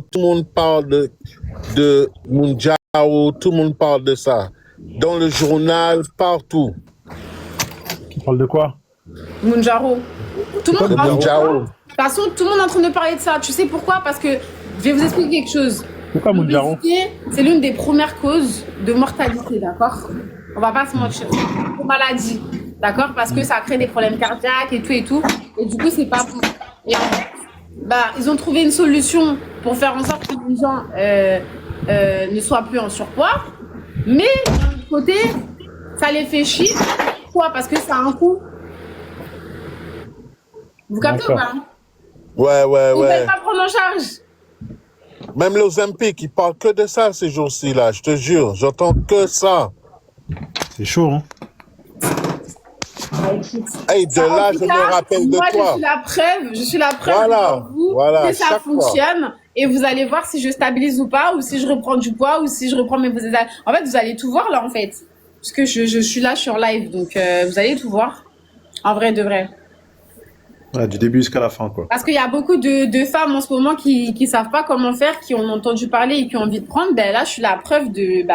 tout le monde parle de Mounjaro, tout le monde parle de ça. Dans le journal, partout. Qui parle de quoi? Mounjaro. Tout le monde parle de Mounjaro. De toute façon, tout le monde est en train de parler de ça. Tu sais pourquoi? Parce que je vais vous expliquer quelque chose. Pourquoi Mounjaro? L'obésité, c'est l'une des premières causes de mortalité, d'accord? On va pas se mentir. C'est une maladie, d'accord? Parce que ça crée des problèmes cardiaques et tout et tout. Et du coup, c'est pas bon. Et en fait, ils ont trouvé une solution pour faire en sorte que les gens ne soient plus en surpoids. Mais d'un autre côté, ça les fait chier. Pourquoi? Parce que ça a un coût. Vous captez ou pas? Ouais. Ils ne veulent pas prendre en charge. Même les Olympiques, ils parlent que de ça ces jours-ci, là. Je te jure, j'entends que ça. C'est chaud, hein? Hey, de là, je me rappelle de moi, toi. Je suis la preuve Voilà, devant vous voilà, que ça chaque fonctionne. Et vous allez voir si je stabilise ou pas, ou si je reprends du poids, ou si je reprends mes... En fait, vous allez tout voir là, en fait. Parce que je suis là, je suis en live, donc vous allez tout voir. En vrai, de vrai. Ouais, du début jusqu'à la fin, quoi. Parce qu'il y a beaucoup de femmes en ce moment qui savent pas comment faire, qui ont entendu parler et qui ont envie de prendre. Ben là, je suis la preuve de...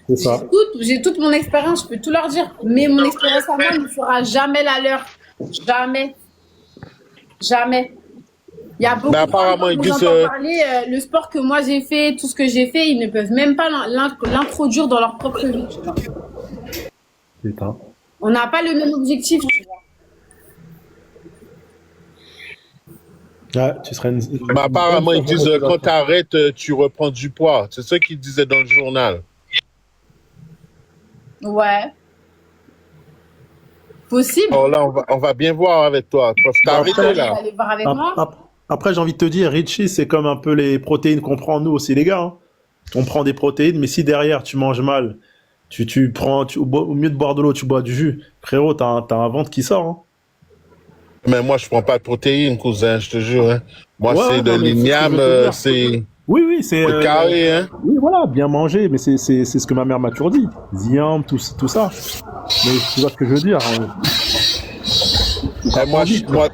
C'est ça. J'ai toute mon expérience, je peux tout leur dire. Mais mon expérience à moi ne fera jamais la leur. Jamais. Jamais. Il y a beaucoup de apparemment, gens qui entendent parler, le sport que moi j'ai fait, tout ce que j'ai fait, ils ne peuvent même pas l'introduire dans leur propre vie. Tu vois. Putain. On n'a pas le même objectif. Tu vois. Ouais, tu serais une... apparemment, ils disent quand tu arrêtes, tu reprends du poids. C'est ce qu'ils disaient dans le journal. Ouais. Possible. Oh là, on va bien voir avec toi. Parce que t'as arrêté Vous là. allez voir avec moi. Après, j'ai envie de te dire, Richie, c'est comme un peu les protéines qu'on prend nous aussi, les gars. Hein. On prend des protéines, mais si derrière tu manges mal, au mieux de boire de l'eau, tu bois du jus, frérot, t'as un ventre qui sort. Hein. Mais moi, je prends pas de protéines, cousin, je te jure. Hein. Moi, Ouais, c'est de non, mais l'igname, c'est c'est Oui, c'est carré. Hein. oui, voilà, bien manger, mais c'est ce que ma mère m'a toujours dit. Ziam, tout ça. Mais tu vois ce que je veux dire. Hein. Et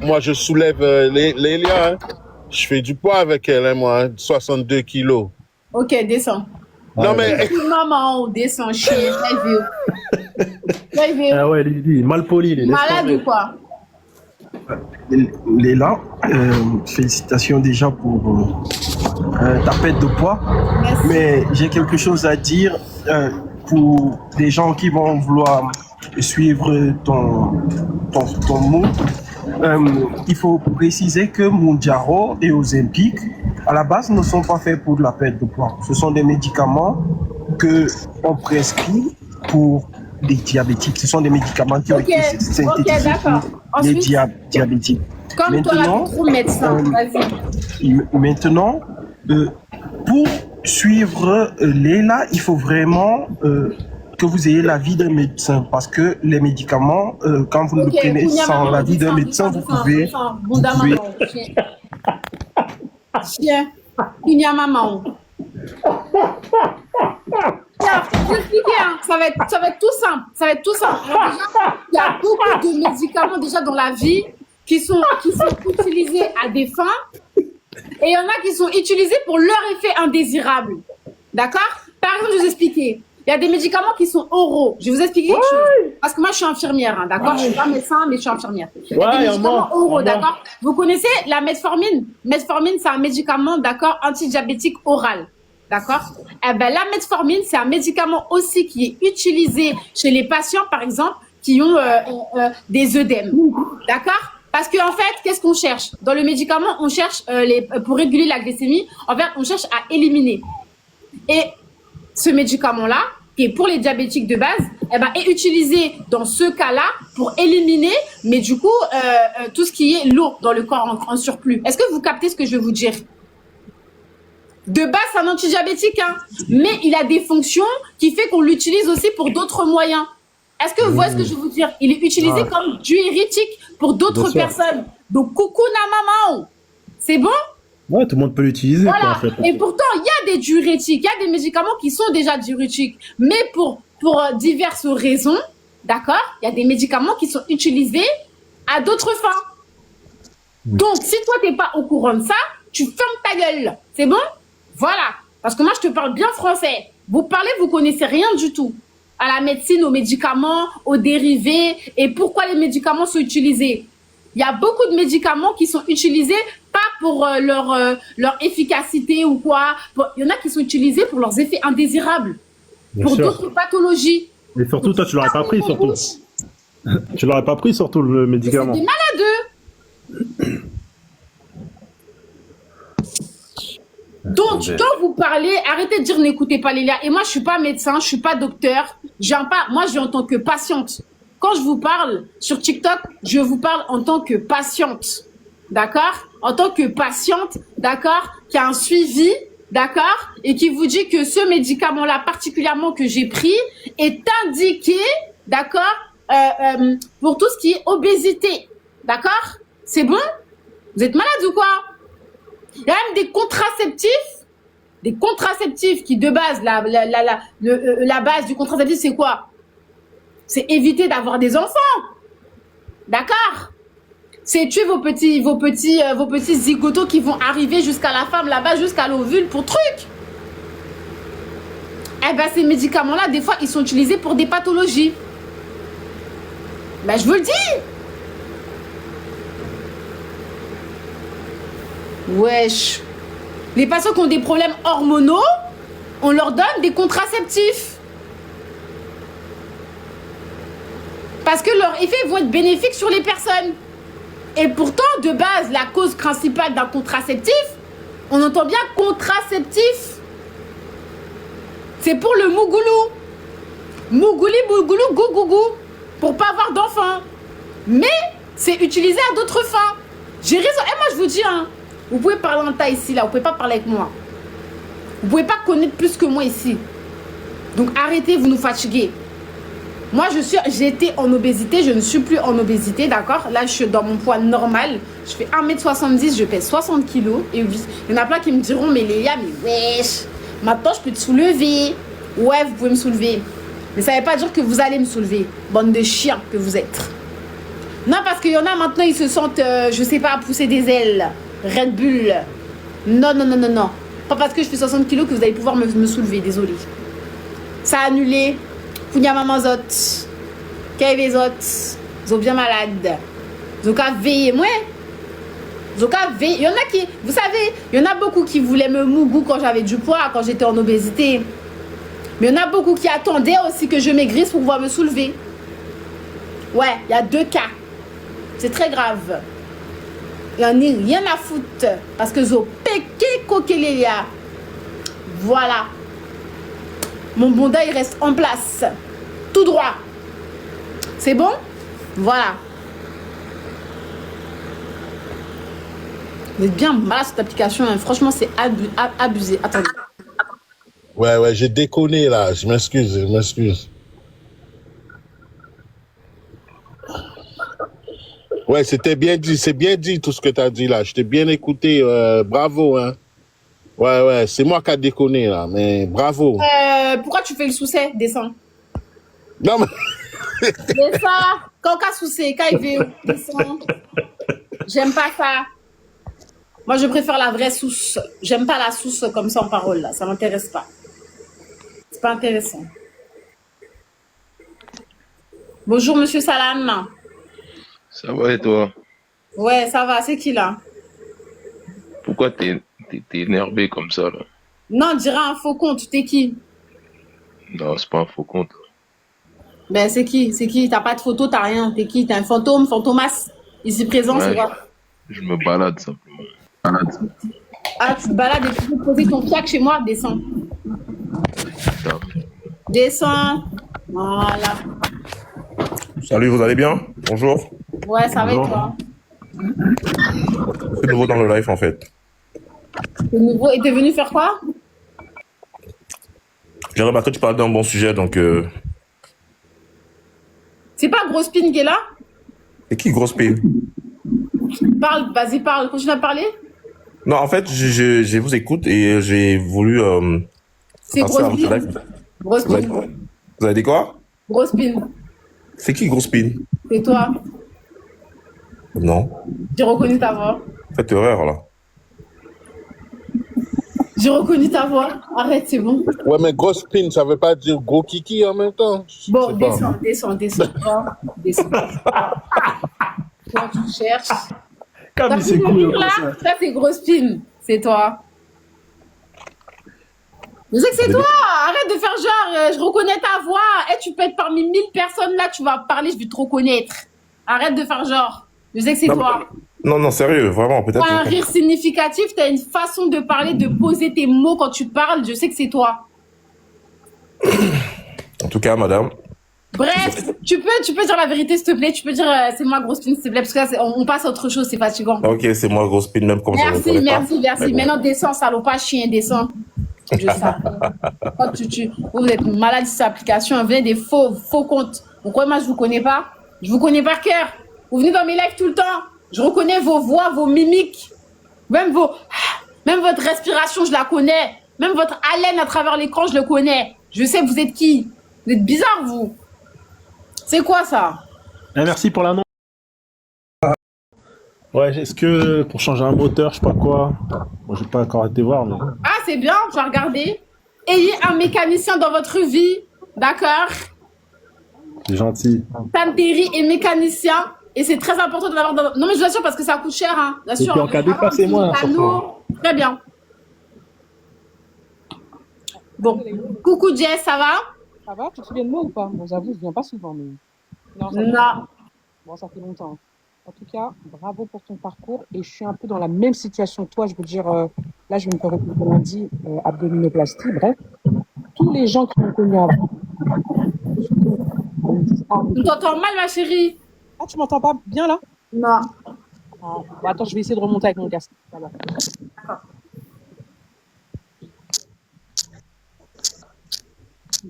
moi, je soulève Lélia. Hein. Je fais du poids avec elle, hein, moi, hein, 62 kilos. Ok, descends. Non, mais Maman, descends, chien. Ah ouais, lui, mal poli. Les Malade ou quoi? Léla, félicitations déjà pour ta perte de poids. Merci. Mais j'ai quelque chose à dire pour les gens qui vont vouloir suivre ton mot. Il faut préciser que Mounjaro et Ozempic, à la base, ne sont pas faits pour la perte de poids. Ce sont des médicaments qu'on prescrit pour les diabétiques. Ce sont des médicaments qui ont été synthétisés pour les diabétiques. Comme toi, là, trop médecin, vas-y. Maintenant, pour suivre Léla, il faut vraiment que vous ayez l'avis d'un médecin, parce que les médicaments, quand vous le prenez sans l'avis d'un médecin, vous pouvez... Chien, il y a maman. Je vais expliquer, hein. Ça va être tout simple. Ça va être tout simple. Alors déjà, il y a beaucoup de médicaments déjà dans la vie qui sont utilisés à des fins, et il y en a qui sont utilisés pour leur effet indésirable. D'accord? Par exemple, je vais vous expliquer. Il y a des médicaments qui sont oraux. Je vais vous expliquer quelque chose. Parce que moi, je suis infirmière, hein, d'accord? Je suis pas médecin, mais je suis infirmière. Il y a des médicaments oraux, d'accord? Vous connaissez la metformine? Metformine, c'est un médicament, d'accord, antidiabétique oral. D'accord? Eh ben, la metformine, c'est un médicament aussi qui est utilisé chez les patients, par exemple, qui ont des œdèmes. D'accord? Parce qu'en fait, qu'est-ce qu'on cherche? Dans le médicament, on cherche, pour réguler la glycémie, en fait, on cherche à éliminer. Et ce médicament-là, qui est pour les diabétiques de base, eh ben, est utilisé dans ce cas-là pour éliminer, mais du coup, tout ce qui est l'eau dans le corps en surplus. Est-ce que vous captez ce que je veux vous dire? De base, c'est un antidiabétique, hein, mais il a des fonctions qui fait qu'on l'utilise aussi pour d'autres moyens. Est-ce que vous voyez ce que je veux vous dire? Il est utilisé comme diurétique pour d'autres personnes. Donc, coucou na maman. C'est bon? Ouais, tout le monde peut l'utiliser. Voilà. Quoi, en fait. Et pourtant, il y a des diurétiques, il y a des médicaments qui sont déjà diurétiques. Mais pour diverses raisons, d'accord, il y a des médicaments qui sont utilisés à d'autres fins. Donc, si toi, tu n'es pas au courant de ça, tu fermes ta gueule. C'est bon? Voilà. Parce que moi, je te parle bien français. Vous parlez, vous connaissez rien du tout. À la médecine, aux médicaments, aux dérivés. Et pourquoi les médicaments sont utilisés? Il y a beaucoup de médicaments qui sont utilisés pas pour leur efficacité ou quoi. Il y en a qui sont utilisés pour leurs effets indésirables. Bien Pour sûr. d'autres pathologies. Mais surtout, toi, tu l'aurais pas pris, surtout. Tu l'aurais pas pris, surtout, le C'est médicament. des malades. Donc, quand vous parlez, arrêtez de dire n'écoutez pas Lélia. Et moi, je suis pas médecin, je suis pas docteur. Moi, je viens en tant que patiente. Quand je vous parle sur TikTok, je vous parle en tant que patiente. D'accord? En tant que patiente, d'accord? Qui a un suivi, d'accord? Et qui vous dit que ce médicament-là, particulièrement que j'ai pris, est indiqué, d'accord? Pour tout ce qui est obésité. D'accord? C'est bon? Vous êtes malade ou quoi? Il y a même des contraceptifs qui de base, la base du contraceptif, c'est quoi? C'est éviter d'avoir des enfants. D'accord? C'est tuer vos petits zigotos qui vont arriver jusqu'à la femme là-bas, jusqu'à l'ovule pour truc. Eh ben, ces médicaments-là, des fois, ils sont utilisés pour des pathologies. Ben, je vous le dis. Wesh. Les patients qui ont des problèmes hormonaux, on leur donne des contraceptifs. Parce que leurs effets vont être bénéfiques sur les personnes. Et pourtant, de base, la cause principale d'un contraceptif, on entend bien contraceptif. C'est pour le mougoulou. Mougouli, mougoulou, gougougou. Pour pas avoir d'enfants. Mais c'est utilisé à d'autres fins. J'ai raison. Et moi, je vous dis, hein, vous pouvez parler en tas ici, là. Vous pouvez pas parler avec moi. Vous pouvez pas connaître plus que moi ici. Donc, arrêtez, vous nous fatiguez. Moi, j'ai été en obésité. Je ne suis plus en obésité, d'accord? Là, je suis dans mon poids normal. Je fais 1m70, je pèse 60 kilos. Et il y en a plein qui me diront, mais Lélia, mais wesh, maintenant, je peux te soulever. Ouais, vous pouvez me soulever. Mais ça ne veut pas dire que vous allez me soulever. Bande de chiens que vous êtes. Non, parce qu'il y en a maintenant, ils se sentent, je sais pas, pousser des ailes. Red Bull. Non, non, non, non, non. Pas parce que je fais 60 kilos que vous allez pouvoir me soulever, désolé. Ça a annulé. Pounia maman zot. Quel les autres? Ils sont bien malades. Ils ont qu'à veiller, moi. Ils ont qu'à veiller. Il y en a qui, vous savez, il y en a beaucoup qui voulaient me mougou quand j'avais du poids, quand j'étais en obésité. Mais il y en a beaucoup qui attendaient aussi que je maigrisse pour pouvoir me soulever. Ouais, il y a 2 cas. C'est très grave. Il n'y en a rien à foutre. Parce que zo péké coquelélia. Voilà. Mon bonda, il reste en place. Tout droit. C'est bon? Voilà. Vous êtes bien malade cette application. Hein. Franchement, c'est abusé. Attendez. Ouais, j'ai déconné là. Je m'excuse. Ouais, c'était bien dit. C'est bien dit tout ce que tu as dit là. Je t'ai bien écouté. Bravo, hein. Ouais, c'est moi qui a déconné là. Mais bravo. Pourquoi tu fais le soucet? Descends. Non, mais... Descends. Quand on soucet, quand il veut, descends. J'aime pas ça. Moi, je préfère la vraie sauce. J'aime pas la sauce comme ça en parole là. Ça m'intéresse pas. C'est pas intéressant. Bonjour, monsieur Salam. Ça va et toi? Ouais, ça va. C'est qui là? Pourquoi t'es énervé comme ça là? Non, dirais un faux compte. T'es qui? Non, c'est pas un faux compte. Ben, c'est qui? C'est qui? T'as pas de photo, t'as rien. T'es qui? T'es un fantôme, fantomas? Ici présent, Ouais, c'est quoi? je me balade simplement. Ah, tu te balades et tu peux poser ton fiac chez moi? Descends. Putain. Descends. Voilà. Salut, vous allez bien? Bonjour. Ouais, ça va et Bonjour. toi? C'est nouveau dans le live en fait. T'es nouveau. Et t'es venu faire quoi? J'ai remarqué que tu parles d'un bon sujet donc. C'est pas Grosse Pine qui est là? Et qui grosse paye? Parle, vas-y, parle. Continue à parler. Non, en fait, je vous écoute et j'ai voulu C'est passer à Grosse votre Pine. live. Grosse Vous avez, Pine. vous avez dit quoi? Grosse Pine. C'est qui grosse pine? C'est toi. Non. J'ai reconnu ta voix. Faites erreur là. J'ai reconnu ta voix. Arrête, c'est bon. Ouais, mais gros spin, ça veut pas dire gros kiki en même temps. Je Bon, sais pas. descends. Descends. Toi, tu cherches. Comme T'as il vu s'est le cool. rire, là? Ça, c'est gros spin. C'est toi. Je sais que c'est toi. Arrête de faire genre, je reconnais ta voix. Et tu peux être parmi 1000 personnes là, tu vas parler, je vais te reconnaître. Arrête de faire genre. Je sais que c'est Non, toi. non, sérieux, vraiment, peut-être. T'as un rire significatif, t'as une façon de parler, de poser tes mots quand tu parles. Je sais que c'est toi. En tout cas, madame, Bref, tu peux dire la vérité, s'il te plaît. Tu peux dire, c'est moi, gros spin, s'il te plaît, parce que là, on passe à autre chose, c'est fatigant. ok, c'est moi, gros spin, même comme je ne Merci. Mais bon. Maintenant, descends, salopard, chien, descends. Je sais. Quand vous êtes malade de cette application, vous venez des faux comptes. Pourquoi moi, je vous connais pas? Je vous connais par cœur. Vous venez dans mes lives tout le temps. Je reconnais vos voix, vos mimiques. Même votre respiration, je la connais. Même votre haleine à travers l'écran, je le connais. Je sais vous êtes qui. Vous êtes bizarre, vous. C'est quoi ça? Eh, merci pour l'annonce. Ouais, est-ce que pour changer un moteur, je sais pas quoi. Bon, j'ai pas encore été voir, mais. Ah, c'est bien, je vais regarder. Ayez un mécanicien dans votre vie, d'accord? C'est gentil. Tanteri est mécanicien et c'est très important de l'avoir dans... Non, mais je vous assure parce que ça coûte cher, hein. Bien Et sûr. puis en cas de passez-moi, Anneau. Très bien. Bon. Coucou Jess, ça va? Ça va, tu te souviens de moi ou pas? Bon, j'avoue, je viens pas souvent, mais. Non, ça Non. Bon, ça fait longtemps. En tout cas, bravo pour ton parcours. Et je suis un peu dans la même situation que toi. Je veux dire, là, je vais me faire opérer lundi, abdominoplastie. Bref, tous les gens qui m'ont connu avant. On t'entend mal, ma chérie. Ah, tu m'entends pas bien là? Non. Ah, bon, attends, je vais essayer de remonter avec mon casque. D'accord.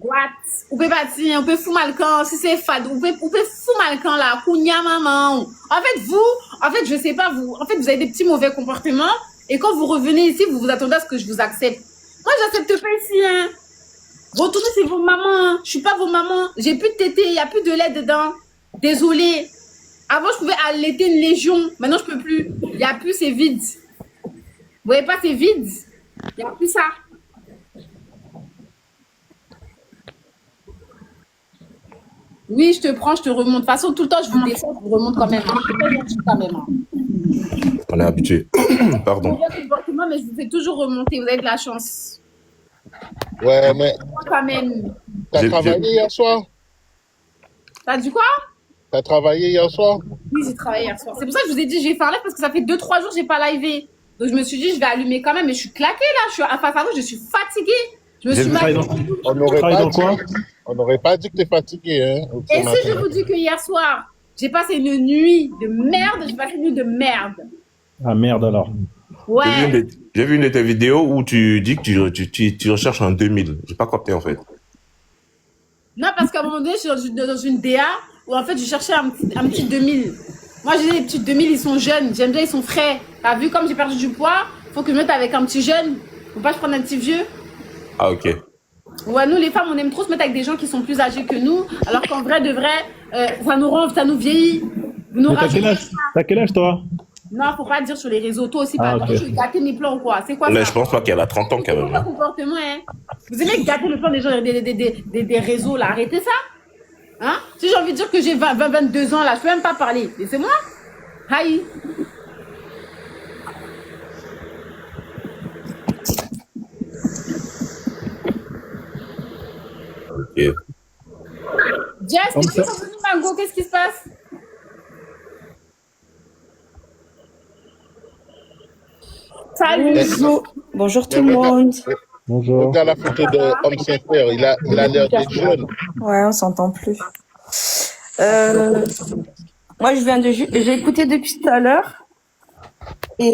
What? Ou peut partir, on peut foutre mal quand, si c'est fade, on peut foutre mal quand là, kounya maman. En fait, je sais pas, vous avez des petits mauvais comportements, et quand vous revenez ici, vous vous attendez à ce que je vous accepte. Moi, j'accepte pas ici, hein. Retournez, c'est vos mamans, je suis pas vos mamans, j'ai plus de tété, il y a plus de lait dedans. Désolée. Avant, je pouvais allaiter une légion, maintenant, je peux plus. Il y a plus, c'est vide. Vous voyez pas, c'est vide. Il y a plus ça. Oui, je te prends, je te remonte. De toute façon, tout le temps, je vous descends, je vous remonte quand même. Je suis pas gentille quand même. on est habitué. Pardon. Mais je vous fais toujours remonter. Vous avez de la chance. Ouais, mais Moi, quand même. t'as J'ai- travaillé hier soir? T'as dit quoi? T'as travaillé hier soir? Oui, j'ai travaillé hier soir. C'est pour ça que je vous ai dit, j'ai fait un live parce que ça fait 2-3 jours que j'ai pas livé. Donc, je me suis dit, je vais allumer quand même. Mais je suis claquée là. Je suis à face à vous, je suis fatiguée. Je me J'ai suis vu- mal. On n'aurait Travaille pas dans quoi? dit, on n'aurait pas dit que t'es fatigué, hein, ce Et si je matin. vous dis que hier soir, j'ai passé une nuit de merde, j'ai passé une nuit de merde. Ah merde alors. Ouais. J'ai vu une de tes vidéos où tu dis que tu recherches un 2000. J'ai pas capté, en fait. Non, parce qu'à un moment donné, je suis dans une DA où en fait, je cherchais un petit 2000. Moi, j'ai des petits 2000, ils sont jeunes. J'aime bien, ils sont frais. T'as vu, comme j'ai perdu du poids, faut que je mette avec un petit jeune. Faut pas que je prenne un petit vieux. Ah, ok. Ouais, nous, les femmes, on aime trop se mettre avec des gens qui sont plus âgés que nous. Alors qu'en vrai, de vrai, ça nous vieillit. Vous nous Mais t'as rajoutez- quel âge? T'as quel âge toi? Non, faut pas dire sur les réseaux. Toi aussi, Ah, pas. ok. Je vais gâter mes plans ou quoi? C'est quoi Mais ça? je pense pas qu'elle a 30 ans, quand C'est même. quoi hein. comportement, hein? Vous aimez gâter le plan des gens, des réseaux, là. Arrêtez ça. Hein? Si j'ai envie de dire que j'ai 22 ans, là, je peux même pas parler. Laissez-moi. Aïe. Ok. Jess, Comme t'es ça. plus revenu, Mango? Qu'est-ce qui se passe? Salut. Bonjour tout le monde. Bonjour. Regarde la photo de Homme Sincère, il a l'air d'être jeune. Ouais, on s'entend plus. Moi, j'ai écouté depuis tout à l'heure et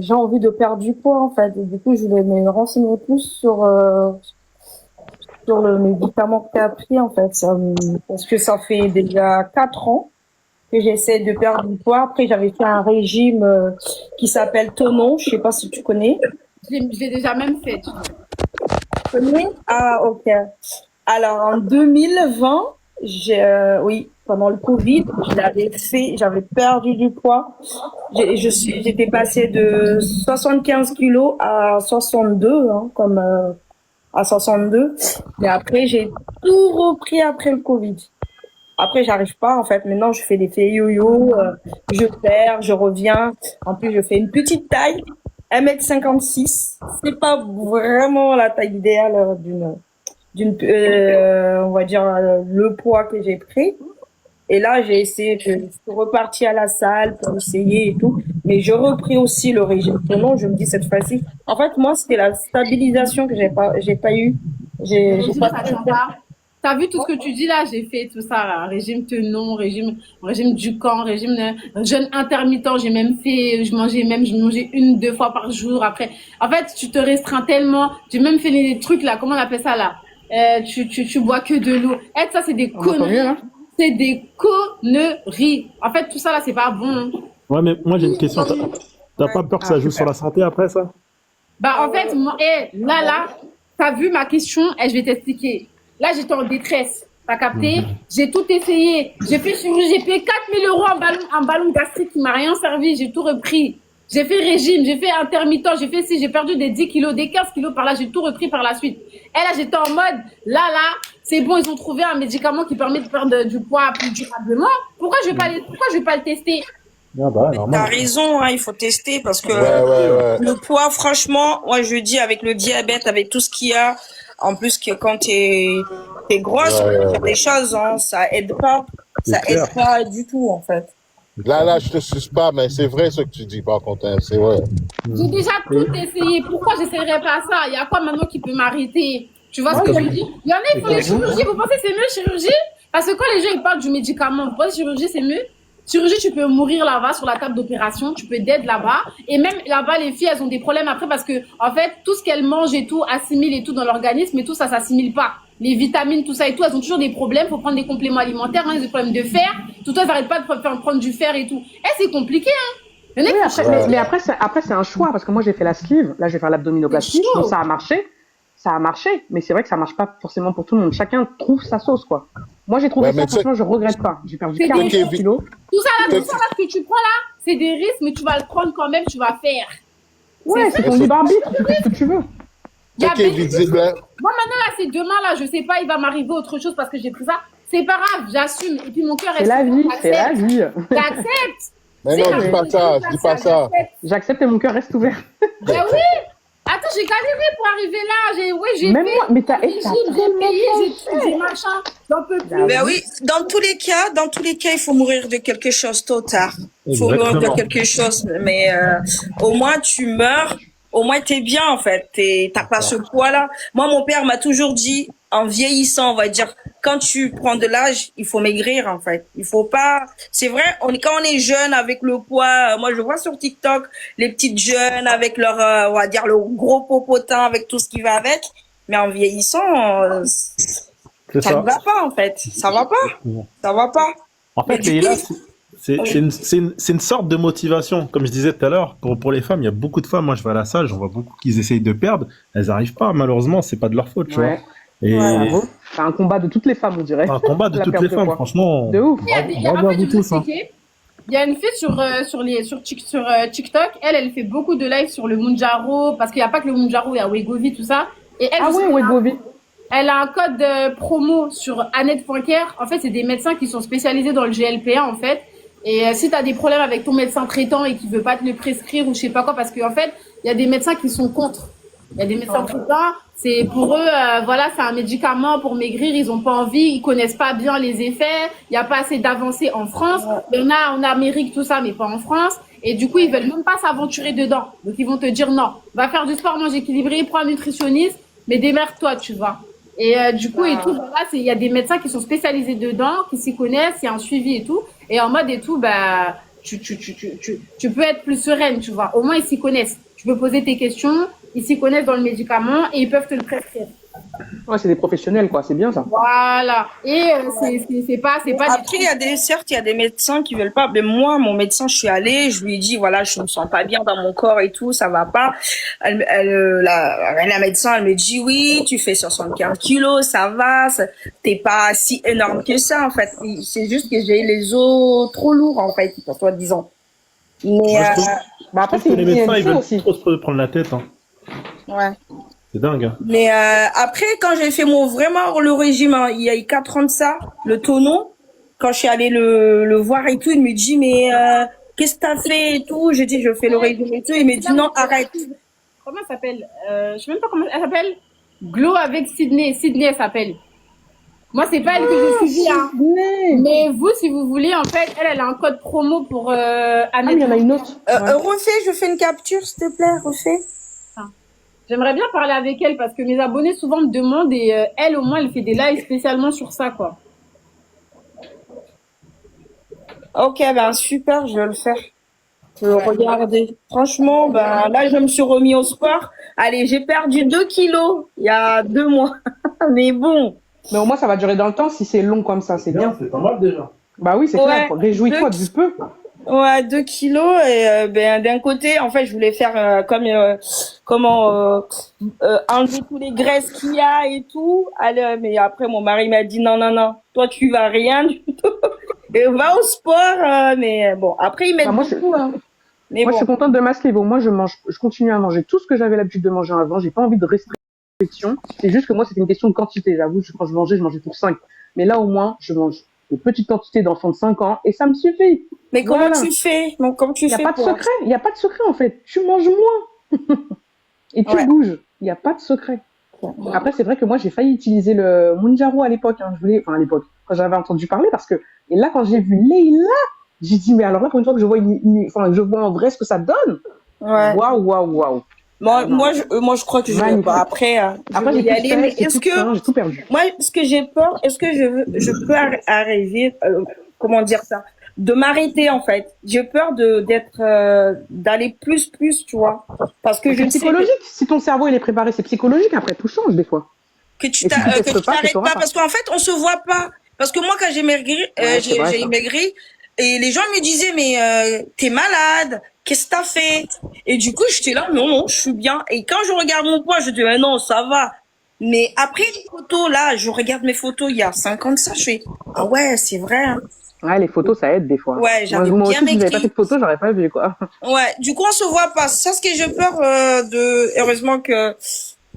j'ai envie de perdre du poids en fait. Et du coup, je voulais me renseigner plus sur le médicament que tu as pris en fait. Parce que ça fait déjà 4 ans que j'essaie de perdre du poids. Après, j'avais fait un régime qui s'appelle Tonon. Je sais pas si tu connais. Je l'ai déjà même fait. Tu vois. Connais? Ah, ok. Alors, en 2020, oui, pendant le Covid. Je l'avais fait, j'avais perdu du poids. J'étais passée de 75 kilos à 62, hein, à 62. Mais après, j'ai tout repris après le Covid. Après, j'arrive pas, en fait. Maintenant, je fais des faits yo-yo, je perds, je reviens. En plus, je fais une petite taille, 1m56. C'est pas vraiment la taille idéale on va dire, le poids que j'ai pris. Et là, je suis repartie à la salle pour essayer et tout. Mais je repris aussi le régime. Non, je me dis cette fois-ci. En fait, moi, c'était la stabilisation que j'ai pas eu. J'ai Régime, pas ça tient pas. T'as vu tout ce que tu dis là? J'ai fait tout ça, là. Régime tenon, régime du camp, régime jeûne intermittent. Je mangeais 1, 2 fois par jour. Après, en fait, tu te restreins tellement. J'ai même fait des trucs là. Comment on appelle ça là? Tu bois que de l'eau. Et ça, c'est des conneries. hein. C'est des conneries. En fait, tout ça là, c'est pas bon. Ouais, mais moi j'ai une question. T'as pas peur que ça joue sur la santé après ça? Bah, en fait, moi, là, t'as vu ma question et je vais t'expliquer. Là, j'étais en détresse. T'as capté? J'ai tout essayé. J'ai fait chirurgie, j'ai payé 4 000 € en ballon gastrique qui m'a rien servi. J'ai tout repris. J'ai fait régime, j'ai fait intermittent, j'ai perdu des 10 kilos, des 15 kilos par là, j'ai tout repris par la suite. Et là, j'étais en mode, là, c'est bon, ils ont trouvé un médicament qui permet de perdre du poids plus durablement. Pourquoi je vais pas le tester? Ah bah, T'as normal. raison, hein, il faut tester parce que Ouais. le poids, franchement, moi je dis avec le diabète, avec tout ce qu'il y a, en plus que quand t'es grosse, Ouais. faire des choses, hein, ça aide pas. Ça C'est clair. aide pas du tout, en fait. Là, je te suce pas, mais c'est vrai ce que tu dis, par contre, hein, c'est vrai. J'ai déjà tout essayé. Pourquoi j'essayerais pas ça? Il y a quoi maintenant qui peut m'arrêter? Tu vois ce que je veux dire? Il y en a, ils font les chirurgies. Vous pensez que c'est mieux chirurgie? Parce que quand les gens ils parlent du médicament, vous pensez que chirurgie c'est mieux? Chirurgie, tu peux mourir là-bas sur la table d'opération, tu peux dead là-bas. Et même là-bas, les filles, elles ont des problèmes après parce que, en fait, tout ce qu'elles mangent et tout, assimilent et tout dans l'organisme et tout, ça s'assimile pas. Les vitamines, tout ça et tout, elles ont toujours des problèmes. Faut prendre des compléments alimentaires, hein, des problèmes de fer. Tout ça, ils n'arrêtent pas de prendre du fer et tout. C'est compliqué, hein. Il y en a Oui, qui après, mais après, c'est un choix, parce que moi, j'ai fait la sleeve, là, je vais faire l'abdominoplastie, C'est chaud. donc ça a marché, mais c'est vrai que ça marche pas forcément pour tout le monde. Chacun trouve sa sauce, quoi. Moi, j'ai trouvé Ouais, ça, mais tu sais- franchement, je regrette pas. J'ai perdu C'est 40 des- kilos. Tout ça là que tu prends là, c'est des risques, mais tu vas le prendre quand même, tu vas faire. Ouais, c'est ton c'est- libre arbitre, tu fais ce que tu veux. Il y a Ce qui est des- visible, hein. Moi maintenant là, c'est demain là, je sais pas, il va m'arriver autre chose parce que j'ai pris ça. C'est pas grave, j'assume. Et puis mon cœur C'est est la vie, j'accepte. c'est la vie. J'accepte. Mais non, dis pas ça, dis pas ça. J'accepte et mon cœur reste ouvert. Ben oui. Attends, j'ai galéré pour arriver là. J'ai Même fait moi, mais t'as régime, j'ai payé, j'ai machin. J'en peux plus. Ben oui, dans tous les cas, il faut mourir de quelque chose tôt ou tard. Il faut mourir de Exactement. quelque chose, mais au moins tu meurs, au moins t'es bien en fait. T'as pas ce poids-là. Moi, mon père m'a toujours dit, en vieillissant, on va dire, quand tu prends de l'âge, il faut maigrir en fait. Il faut pas. C'est vrai, quand on est jeune avec le poids, moi je vois sur TikTok les petites jeunes avec leur, on va dire le gros popotin avec tout ce qui va avec. Mais en vieillissant, C'est ça ça. ne va pas en fait. Ça va pas. Ça va pas. En fait, Mais du Leïla, coup- c'est une sorte de motivation. Comme je disais tout à l'heure, pour les femmes, il y a beaucoup de femmes, moi je vais à la salle, j'en vois beaucoup qui essayent de perdre, elles n'arrivent pas, malheureusement, c'est pas de leur faute, tu Ouais. vois. Et Bravo. C'est un combat de toutes les femmes, on dirait. un combat de La toutes perte les de femmes, poids. franchement. De ouf. Il y a, en Bravo à fait, vous je vais tous, hein. expliquer. Il y a une fille sur TikTok, elle fait beaucoup de lives sur le Mounjaro, parce qu'il n'y a pas que le Mounjaro, il y a Wegovy, tout ça. Et elle, Ah ouais, Wegovy. elle a un code promo sur Annette.care. En fait, c'est des médecins qui sont spécialisés dans le GLP1, en fait. Et si tu as des problèmes avec ton médecin traitant et qui veut pas te le prescrire ou je sais pas quoi, parce qu'en fait, il y a des médecins qui sont contre. Il y a des médecins traitants, c'est pour eux, voilà, c'est un médicament pour maigrir, ils ont pas envie, ils connaissent pas bien les effets, il y a pas assez d'avancées en France. Il y en a en Amérique, tout ça, mais pas en France. Et du coup, ils veulent même pas s'aventurer dedans. Donc, ils vont te dire non, va faire du sport, mange équilibré, prends un nutritionniste, mais démerde-toi, tu vois. Et du coup, et tout, voilà, il y a des médecins qui sont spécialisés dedans, qui s'y connaissent, il y a un suivi et tout. Et en mode et tout, bah, tu peux être plus sereine, tu vois. Au moins, ils s'y connaissent. Tu peux poser tes questions, ils s'y connaissent dans le médicament et ils peuvent te le prescrire. Ouais, c'est des professionnels, quoi. C'est bien ça. Voilà. Et c'est pas du Après, certes, il y a des médecins qui veulent pas. Mais moi, mon médecin, je suis allée, je lui ai dit, voilà, je me sens pas bien dans mon corps et tout, ça va pas. La médecin, elle me dit, oui, tu fais 75 kilos, ça va, t'es pas si énorme que ça, en fait. C'est juste que j'ai les os trop lourds, en fait, soi-disant. Mais, Moi, je trouve, Bah je après, trouve que c'est les médecins, ils une veulent aussi. trop se prendre la tête. Hein. ouais. C'est dingue. Hein. Mais après, quand j'ai fait vraiment le régime, hein, il y a eu 4 ans de ça, le tonneau, quand je suis allée le voir et tout, il me dit, mais qu'est-ce que t'as fait et tout? J'ai dit, je fais le régime et tout. Il me dit, non, arrête. Comment elle s'appelle je sais même pas comment elle s'appelle. Glow avec Sydney. Sydney, elle s'appelle. Moi, c'est pas elle que j'ai suivi, hein. Mais vous, si vous voulez, en fait, elle a un code promo pour Ah, mais il y en a une autre. Refais, je fais une capture, s'il te plaît, refais. J'aimerais bien parler avec elle parce que mes abonnés souvent me demandent et elle, au moins, elle fait des lives spécialement sur ça, quoi. Ok, ben super, je vais le faire. Je vais regarder. Franchement, ben là, je me suis remis au sport. Allez, j'ai perdu 2 kilos il y a 2 mois. Mais bon. Mais au moins, ça va durer dans le temps si c'est long comme ça, c'est bien. C'est pas mal déjà. Bah oui, c'est Ouais. clair. Réjouis-toi du peu. Ouais, 2 kilos et ben d'un côté, en fait, je voulais faire enlever tous les graisses qu'il y a et tout. Allez, mais après, mon mari m'a dit non, toi tu vas rien du tout. Et va au sport, mais bon. Après, il m'aide Bah, moi, beaucoup, hein. Mais Moi, bon. je suis contente de masquer. Bon, moi, je continue à manger tout ce que j'avais l'habitude de manger avant. J'ai pas envie de restriction. C'est juste que moi, c'était une question de quantité. J'avoue, quand je mangeais pour 5. Mais là, au moins, je mange de petites quantités d'enfants de 5 ans et ça me suffit. Mais comment Voilà. tu fais? Bon, comment tu Il n'y a fais pas de pour... secret. Il n'y a pas de secret, en fait. Tu manges moins. Et tu Ouais. bouges. Il n'y a pas de secret. Après, c'est vrai que moi, j'ai failli utiliser le Mounjaro à l'époque. Hein. À l'époque, quand j'avais entendu parler, parce que, et là, quand j'ai vu Leïla, j'ai dit, mais alors là, pour une fois que je vois je vois en vrai ce que ça donne. Ouais. Waouh. Moi, je crois que je vais Magnifique. pas. Après, Après, je vais j'ai y aller. Mais est-ce que, j'ai tout perdu. moi, ce que j'ai peur, est-ce que je peux arriver, comment dire ça, de m'arrêter en fait. J'ai peur d'aller plus, tu vois, parce que je C'est sais psychologique. Si ton cerveau il est préparé, c'est psychologique. Après, tout change des fois. que tu Et si tu t'arrêtes testes pas, tu sauras pas, pas. parce qu'en fait, on se voit pas. Parce que moi, quand j'ai maigri, c'est vrai, ça. maigri, et les gens me disaient, mais t'es malade, qu'est-ce que t'as fait? Et du coup, j'étais là, non, je suis bien. Et quand je regarde mon poids, je dis, mais non, ça va. Mais après les photos, là, je regarde mes photos il y a 5 ans de ça, je fais, ah ouais, c'est vrai. Hein. Ouais, les photos, ça aide des fois. Ouais, j'avais moi bien aussi, si j'avais pas maigri. fait de photos, j'aurais pas vu, quoi. Ouais, du coup, on se voit pas. C'est ça ce que j'ai peur heureusement que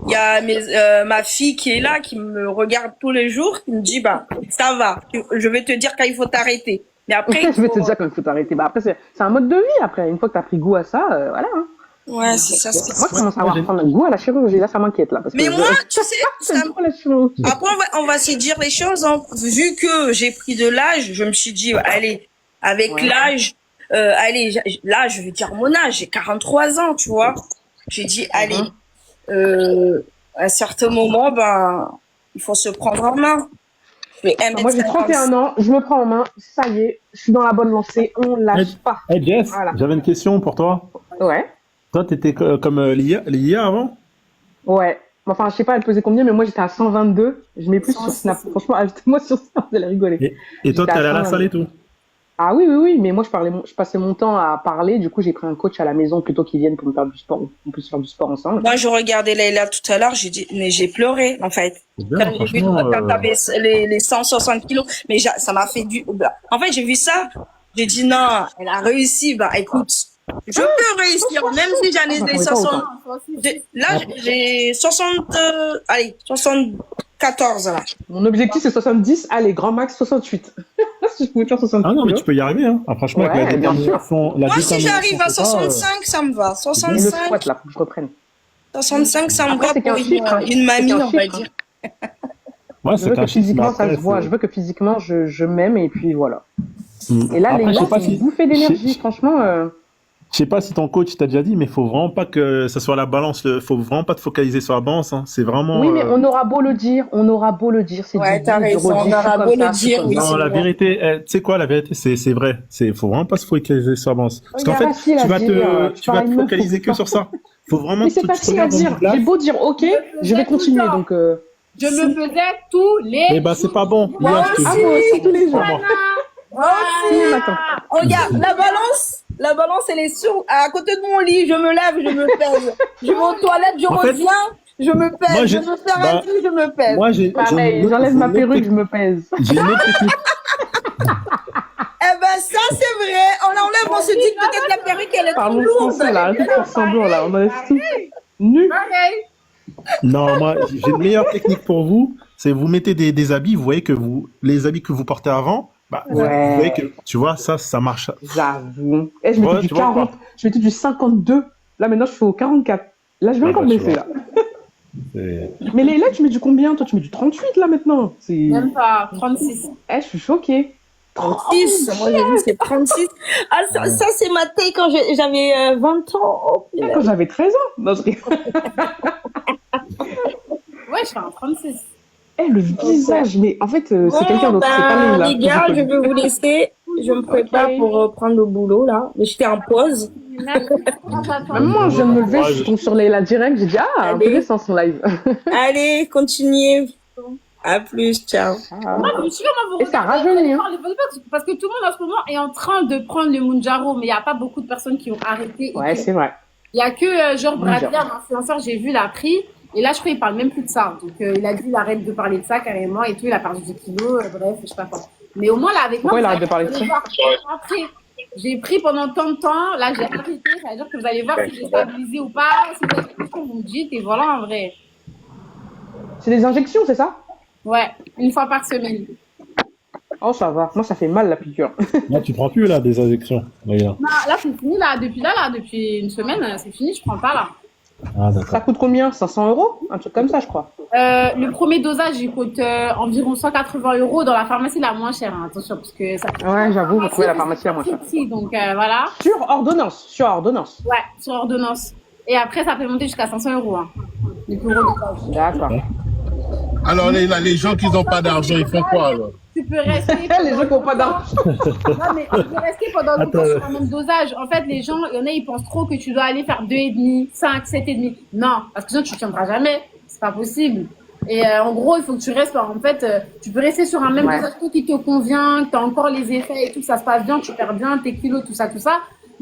il y a ma fille qui est là, qui me regarde tous les jours, qui me dit, bah, ça va. Je vais te dire quand il faut t'arrêter. Mais après, Je vais te dire quand il faut t'arrêter. Bah, après, c'est un mode de vie, après. Une fois que t'as pris goût à ça, voilà. Hein. ouais, c'est ça. Moi, je commence à prendre goût à la chirurgie. Là, ça m'inquiète, là. Parce Mais que moi, tu sais, c'est trop la chirurgie. après, on va se dire les choses, hein. Vu que j'ai pris de l'âge, je me suis dit, allez, avec l'âge, là, je vais dire mon âge, j'ai 43 ans, tu vois. J'ai dit, allez, à un certain moment, ben, il faut se prendre en main. Moi, j'ai 31 ans, je me prends en main, ça y est, je suis dans la bonne lancée, on lâche pas. Hey Jess, Voilà. j'avais une question pour toi. Ouais. Toi, t'étais comme Lia avant? Ouais. Enfin, je sais pas, elle pesait combien, mais moi, j'étais à 122. Je mets plus sur Snap. Franchement, ajoutez-moi sur Snap, vous allez rigoler. Et toi, J'étais t'es allé à la 122. salle et tout? Ah oui, mais moi, je passais mon temps à parler. Du coup, j'ai pris un coach à la maison plutôt qu'il vienne pour me faire du sport. On peut se faire du sport ensemble. Moi, je regardais Leïla tout à l'heure, mais j'ai pleuré, en fait. C'est bien, Quand t'avais les 160 kilos, mais ça m'a fait en fait, j'ai vu ça, j'ai dit non, elle a réussi, bah, écoute, je peux réussir, même si j'en ai des 60, là, j'ai 74, là. Mon objectif, c'est 70. Allez, grand max 68. Si je pouvais faire 68. Ah non, mais tu peux y arriver, hein. Ah, franchement, Ouais, avec la bien sûr. détermination. Moi, si j'arrive à 65, ça me va. Et le 65, squat, là, faut que je reprenne. 65, ça me Après, va c'est pour qu'un chiffre, hein. une mamie, C'est qu'un on va chiffre, dire. Ouais, Je c'est veux un que chiffre, physiquement, mais ça après, se voit. c'est- Je veux que physiquement, je m'aime et puis voilà. Et là, Après, les je sais gens, pas c'est une si- bouffée d'énergie. Franchement, Je sais pas si ton coach t'a déjà dit, mais faut vraiment pas que ça soit la balance. Faut vraiment pas te focaliser sur la balance. Hein. C'est vraiment. oui, mais on aura beau le dire, c'est Ouais, du t'as dit, du raison, redit, on je suis aura comme beau ça, le je suis dire, comme oui, ça. Non, c'est la vrai. vérité, tu sais quoi, la vérité, c'est vrai. Faut vraiment pas se focaliser sur la balance. Parce qu'en Il y a fait, facile à tu vas dire, te, tu tu vas parles à te une meuf, focaliser faut que sur ça. Faut vraiment Mais que c'est tu te facile à regardes dans dire. le glace. J'ai beau dire OK, je vais continuer. Donc, Je me faisais tous les Eh ben, c'est pas bon. Moi Liane, je te aussi. dis. moi aussi, tous les jours. Pas bon. Moi aussi. Attends. Regarde, la balance, elle est sur, à côté de mon lit. Je me lève, je me pèse. Je vais aux toilettes, je En fait, reviens, je me pèse. moi, Je me faire un truc, je me pèse. Moi, j'ai Pareil, une j'enlève ma autre perruque, je technique. me pèse. J'ai une autre technique. Eh ben, ça, c'est vrai. On enlève, on se dit que peut-être la perruque, elle est trop Parlons lourde. français, là. Arrêtez de faire semblant, là. On enlève tout. Nu. Pareil. Non, moi, j'ai une meilleure technique pour vous. C'est vous mettez des habits, vous voyez que les habits que vous portez avant, bah, vous Ouais. voyez que, tu vois, ça marche. J'avoue. Eh, je mettais Ouais, du tu vois 40. Je mettais du 52. Là, maintenant, je suis au 44. Là, je vais Ah, encore bah, tu baisser, vois. là. C'est- Mais les là, tu mets du combien? Toi, tu mets du 38, là, maintenant. C'est... Même pas 36. Eh, je suis choquée. 36. Moi, j'ai vu, c'est 36. Ah, ça c'est ma taille quand j'avais 20 ans. Oh, punaise. Quand j'avais 13 ans. Non, je rigole. Ouais, je fais un 36. Eh, le visage, mais en fait, c'est Bon, quelqu'un d'autre. C'est pas lui, là. les gars, je vais vous laisser. Je me prépare Ok. pour prendre le boulot, là. Mais j'étais en pause. Même moi, je viens de me lever, je tombe sur la direct, j'ai dit, ah, Allez. intéressant son live. Allez, continuez. À plus, ciao. Moi, je me suis comment vous Et ça regardez, rajeunit, hein. parce que tout le monde en ce moment est en train de prendre le Mounjaro, mais il n'y a pas beaucoup de personnes qui ont arrêté. Ouais, c'est vrai. Il y a que genre Mounjaro. Bradley, un influenceur, j'ai vu, l'a pris. Et là, je crois qu'il parle même plus de ça. Donc, il a dit, il arrête de parler de ça carrément et tout. Il a perdu des kilos, bref, je sais pas quoi. Mais au moins, là, avec Pourquoi moi, il arrête de parler de ça? Après, j'ai pris pendant tant de temps. Là, j'ai arrêté. Ça veut dire que vous allez voir si j'ai stabilisé ou pas. Si vous avez des questions, vous me dites. Et voilà, en vrai. C'est des injections, c'est ça? Ouais, une fois par semaine. Oh, ça va. Moi, ça fait mal, la piqûre. Là, tu prends plus, là, des injections. Regarde. Non, là, c'est fini, là. Depuis une semaine, c'est fini. Je prends pas, là. Ah, Ça d'accord. coûte combien? 500 €? Un truc comme ça, je crois. Le premier dosage, il coûte environ 180 € dans la pharmacie la moins chère. Hein, attention, parce que ça. Ouais, j'avoue, vous trouvez la pharmacie la moins chère. Ici, donc voilà. Sur ordonnance. Ouais, sur ordonnance. Et après, ça peut monter jusqu'à 500 €. Hein. Les plus gros dosages. D'accord. Alors, les gens qui n'ont pas d'argent, ils font quoi, alors? Tu peux rester. Les gens qui n'ont pas d'argent. Non, mais tu peux rester pendant longtemps Attends. sur un même dosage. En fait, les gens, il y en a, ils pensent trop que tu dois aller faire 2,5, 5, 7,5. Non, parce que sinon, tu ne tiendras jamais. C'est pas possible. Et en gros, il faut que tu restes. En fait, tu peux rester sur un même Ouais. dosage qui te convient, que tu as encore les effets et tout, ça se passe bien, tu perds bien tes kilos, tout ça.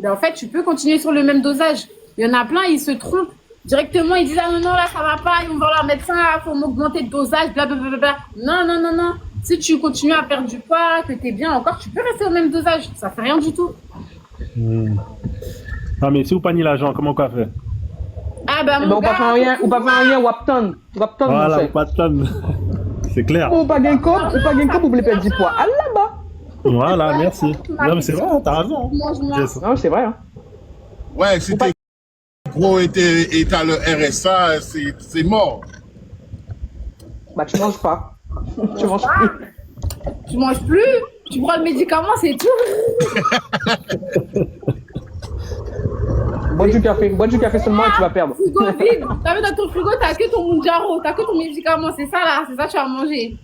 Mais en fait, tu peux continuer sur le même dosage. Il y en a plein, ils se trompent. Directement, ils disent, ah non, là, ça va pas, ils vont voir leur médecin, il faut m'augmenter de dosage, blablabla. Non. Si tu continues à perdre du poids, que t'es bien encore, tu peux rester au même dosage. Ça fait rien du tout. Ah, mais si vous paniez l'argent, comment on fait? Ah ben, Eh mon ben, gars, ou pas faire rien, Wapton. Wapton, mon Voilà, cher. pas de tonne. C'est clair. Ou pas gain cop, vous voulez perdre du poids. Ah, là-bas. Voilà, merci. Non, mais c'est vrai, t'as raison. mange-moi. Yes. Non, c'est vrai, hein. Ouais, si t'es gros et t'as le RSA, c'est mort. Bah, tu manges pas. Tu manges plus. Tu manges plus, tu prends le médicament, c'est tout. Bois du café seulement et tu vas perdre. Frigo vide. T'as vu dans ton frigo, t'as que ton Mounjaro, t'as que ton médicament, c'est ça là, c'est ça que tu vas manger.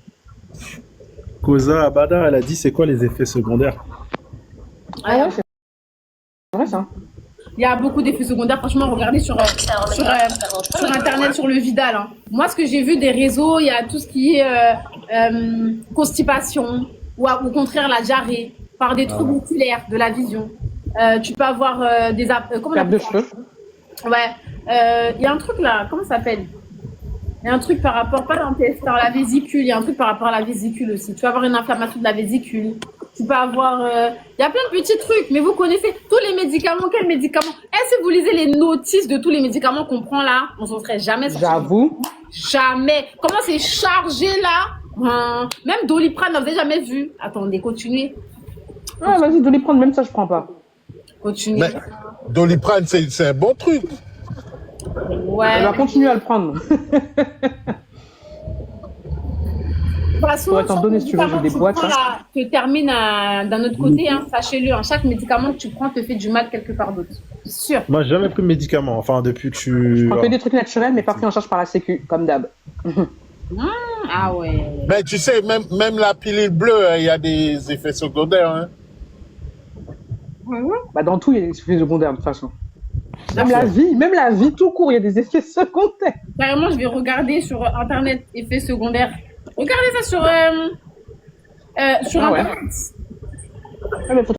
Koza Abada, elle a dit c'est quoi les effets secondaires? Ah ouais, c'est vrai, ça. Il y a beaucoup d'effets secondaires, franchement, regardez sur internet, sur le Vidal. Hein. Moi, ce que j'ai vu des réseaux, il y a tout ce qui est constipation, ou au contraire la diarrhée, par des troubles oculaires de la vision. Tu peux avoir comment on Perte de appelle ça? cheveux. Ouais. Il y a un truc là, comment ça s'appelle? Il y a un truc par rapport, pas dans la vésicule, il y a un truc par rapport à la vésicule aussi. Tu vas avoir une inflammation de la vésicule. Tu peux avoir... Il y a plein de petits trucs, mais vous connaissez tous les médicaments. Quels médicaments? Est-ce que vous lisez les notices de tous les médicaments qu'on prend là? On s'en serait jamais sorti. J'avoue. Jamais. Comment c'est chargé là? Même Doliprane, vous avez jamais vu. Attendez, continuez. Ah, vas-y, Doliprane, même ça, je prends pas. Continuez. Mais Doliprane, c'est un bon truc. Ouais. Elle va continuer à le prendre. De toute façon, pourrais t'en donner si tu veux, j'ai des boîtes, Tu te termine d'un autre côté, hein, sachez-le. Hein, chaque médicament que tu prends te fait du mal quelque part d'autre. C'est sûr. Moi, j'ai jamais pris de médicaments, enfin, depuis que tu... Je prends que des trucs naturels, mais pas pris en charge par la Sécu, comme d'hab. Ah ouais. Mais tu sais, même la pilule bleue, il y a des effets secondaires. Hein. Bah, dans tout, il y a des effets secondaires, de toute façon. Même la vie tout court, il y a des effets secondaires. Carrément, je vais regarder sur Internet, effets secondaires. Regardez ça sur Ah ouais. Internet. Ouais, mais faut